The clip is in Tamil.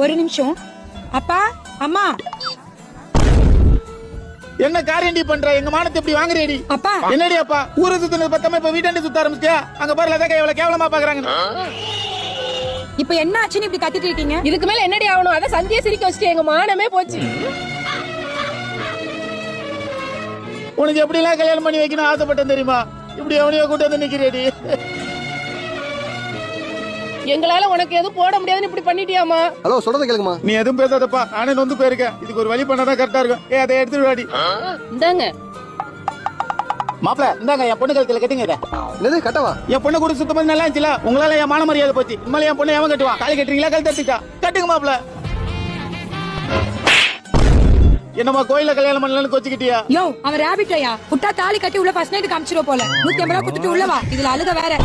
ஒரு நிமிஷம். அப்பா அம்மா. என்ன காரியண்டி பண்ற? எங்க மானத்தை இப்படி வாங்குறேடி? அப்பா என்னடி அப்பா ஊரை சுத்தினது பத்தமா இப்ப வீட்டாண்டி சுத்த ஆரம்பிச்சியா? அங்க பாரு லதா எவ்வளவு கேவலமா பாக்குறாங்க. இப்ப என்ன ஆச்சுன்னு இப்படி கத்திட்டு இருக்கீங்க? இதுக்கு மேல என்னடி ஆகணும்? அத சந்தியா சிரிக்க வச்சுட்டு எங்க மானமே போச்சு. உனக்கு எப்படி எல்லாம் கல்யாணம் பண்ணி வைக்கணும் ஆசைப்பட்டேன் தெரியுமா? இப்படி எவனையோ கூட்டு வந்து நிக்கிறேடி. எங்களால உனக்கு எதுவும் போட முடியாதுன்னு இப்படி பண்ணிட்டியாமா? ஹலோ, சொல்றத கேளுங்கம்மா. நீ எதுவும் பேசாதப்பா, நானே நொந்து போயிருக்கேன். இதுக்கு ஒரு வழி பண்ணாதான் கரெக்டா இருக்கும். அதை எடுத்துட்டு வாடி. இந்தாங்க மாப்பிள, இந்தாங்க என் பொண்ணு கழுத்துல கட்டுங்க இதை. என்னது கட்டவா? என் பொண்ணு கூட சுத்தமா நல்லா இருந்துச்சுல, உங்களால என் மான மரியாதை போச்சு. இனிமேல என் பொண்ணு எவன் கட்டுவான்? தாலி கட்டுறீங்களா கழுத்து எடுத்துட்டா? கட்டுங்க மாப்பிள. என்னம்மா கோயில கல்யாணம் பண்ணலன்னு கொச்சிக்கிட்டியா? யோ, அவன் ராபிட் ஐயா. புட்டா தாலி கட்டி உள்ள ஃபர்ஸ்ட் நைட் காமிச்சிரோ போல. 150 ரூபாய் கொடுத்துட்டு உள்ள வா. இதுல அழுக வேற.